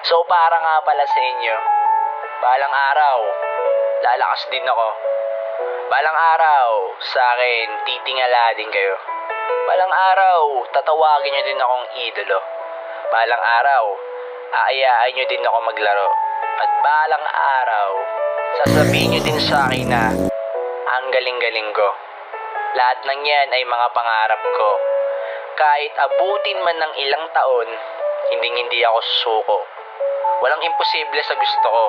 So para nga pala sa inyo, balang araw, lalakas din ako. Balang araw, sa akin, titingala din kayo. Balang araw, tatawagin nyo din akong idolo. Balang araw, aayaan nyo din ako maglaro. At balang araw, sasabihin nyo din sa akin na ang galing-galing ko. Lahat ng yan ay mga pangarap ko. Kahit abutin man ng ilang taon, hindi ako susuko. Walang imposible sa gusto ko.